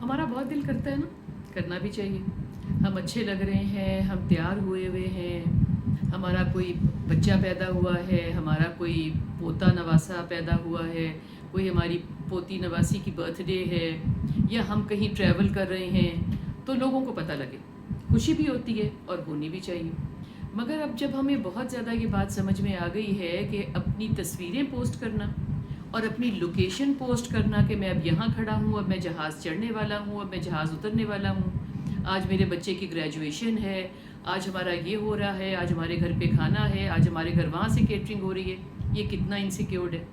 ہمارا بہت دل کرتا ہے نا، کرنا بھی چاہیے. ہم اچھے لگ رہے ہیں، ہم تیار ہوئے ہوئے ہیں، ہمارا کوئی بچہ پیدا ہوا ہے، ہمارا کوئی پوتا نواسا پیدا ہوا ہے، کوئی ہماری پوتی نواسی کی برتھ ڈے ہے، یا ہم کہیں ٹریول کر رہے ہیں تو لوگوں کو پتہ لگے. خوشی بھی ہوتی ہے اور ہونی بھی چاہیے. مگر اب جب ہمیں بہت زیادہ یہ بات سمجھ میں آ گئی ہے کہ اپنی تصویریں پوسٹ کرنا اور اپنی لوکیشن پوسٹ کرنا کہ میں اب یہاں کھڑا ہوں، اب میں جہاز چڑھنے والا ہوں، اب میں جہاز اترنے والا ہوں، آج میرے بچے کی گریجویشن ہے، آج ہمارا یہ ہو رہا ہے، آج ہمارے گھر پہ کھانا ہے، آج ہمارے گھر وہاں سے کیٹرنگ ہو رہی ہے. یہ کتنا انسیکیورڈ ہے،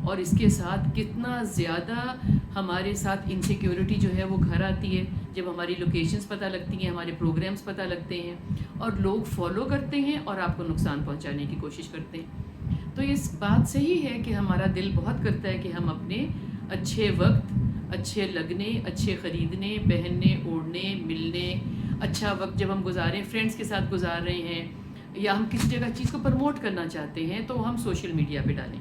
اور اس کے ساتھ کتنا زیادہ ہمارے ساتھ انسیکیورٹی جو ہے وہ گھر آتی ہے جب ہماری لوکیشنز پتہ لگتی ہیں، ہمارے پروگرامز پتہ لگتے ہیں اور لوگ فالو کرتے ہیں اور آپ کو نقصان پہنچانے کی کوشش کرتے ہیں. تو اس بات صحیح ہے کہ ہمارا دل بہت کرتا ہے کہ ہم اپنے اچھے وقت، اچھے لگنے، اچھے خریدنے، پہننے، اوڑھنے، ملنے، اچھا وقت جب ہم گزاریں، فرینڈس کے ساتھ گزار رہے ہیں، یا ہم کسی جگہ چیز کو پروموٹ کرنا چاہتے ہیں تو ہم سوشل میڈیا پہ ڈالیں.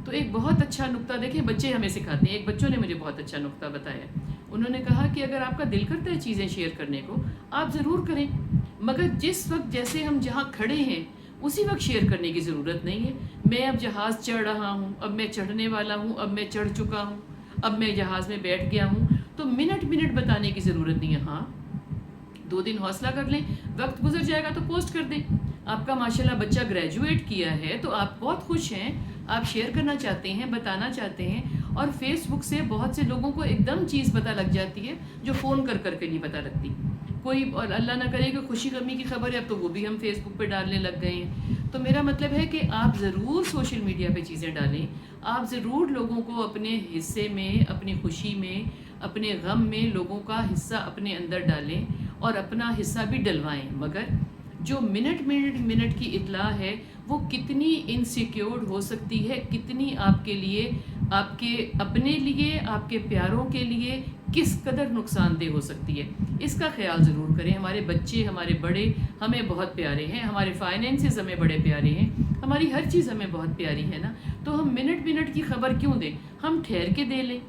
تو ایک بہت اچھا نقطہ دیکھیں، بچے ہمیں سکھاتے ہیں. ایک بچوں نے مجھے بہت اچھا نقطہ بتایا. انہوں نے کہا کہ اگر آپ کا دل کرتا ہے چیزیں شیئر کرنے کو، آپ ضرور کریں، مگر جس وقت جیسے ہم جہاں کھڑے ہیں اسی وقت شیئر کرنے کی ضرورت نہیں ہے. میں اب جہاز چڑھ رہا ہوں، اب میں چڑھنے والا ہوں، اب میں چڑھ چکا ہوں، اب میں جہاز میں بیٹھ گیا ہوں، تو منٹ منٹ بتانے کی ضرورت نہیں ہے. ہاں 2 دن حوصلہ کر لیں، وقت گزر جائے گا تو پوسٹ کر دیں. آپ کا ماشاءاللہ بچہ گریجویٹ کیا ہے تو آپ بہت خوش ہیں، آپ شیئر کرنا چاہتے ہیں، بتانا چاہتے ہیں، اور فیس بک سے بہت سے لوگوں کو ایک دم چیز پتہ لگ جاتی ہے جو فون کر کر کے نہیں پتہ لگتی. کوئی اور اللہ نہ کرے کہ خوشی غمی کی خبر ہے اب تو وہ بھی ہم فیس بک پہ ڈالنے لگ گئے ہیں. تو میرا مطلب ہے کہ آپ ضرور سوشل میڈیا پہ چیزیں ڈالیں، آپ ضرور لوگوں کو اپنے حصے میں، اپنی خوشی میں، اپنے غم میں لوگوں کا حصہ اپنے اندر ڈالیں اور اپنا حصہ بھی ڈلوائیں. مگر جو منٹ کی اطلاع ہے وہ کتنی انسیکیورڈ ہو سکتی ہے، کتنی آپ کے لیے، آپ کے اپنے لیے، آپ کے پیاروں کے لیے کس قدر نقصان دہ ہو سکتی ہے، اس کا خیال ضرور کریں. ہمارے بچے، ہمارے بڑے ہمیں بہت پیارے ہیں، ہمارے فائنینسز ہمیں بڑے پیارے ہیں، ہماری ہر چیز ہمیں بہت پیاری ہے نا. تو ہم منٹ کی خبر کیوں دیں، ہم ٹھہر کے دے لیں.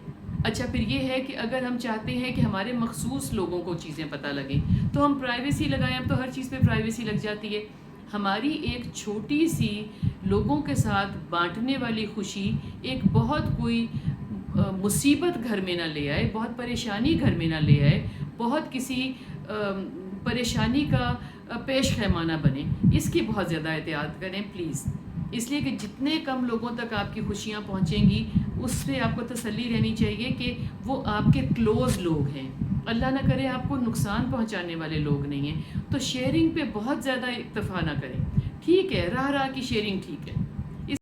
اچھا پھر یہ ہے کہ اگر ہم چاہتے ہیں کہ ہمارے مخصوص لوگوں کو چیزیں پتہ لگیں تو ہم پرائیویسی لگائیں. اب تو ہر چیز پہ پرائیویسی لگ جاتی ہے. ہماری ایک چھوٹی سی لوگوں کے ساتھ بانٹنے والی خوشی ایک بہت کوئی مصیبت گھر میں نہ لے آئے، بہت پریشانی گھر میں نہ لے آئے، بہت کسی پریشانی کا پیش خیمہ نہ بنے. اس کی بہت زیادہ احتیاط کریں پلیز، اس لیے کہ جتنے کم لوگوں تک آپ کی خوشیاں پہنچیں گی اس سے آپ کو تسلی رہنی چاہیے کہ وہ آپ کے کلوز لوگ ہیں، اللہ نہ کرے آپ کو نقصان پہنچانے والے لوگ نہیں ہیں. تو شیئرنگ پہ بہت زیادہ اکتفا نہ کریں. ٹھیک ہے، راہ راہ کی شیئرنگ ٹھیک ہے،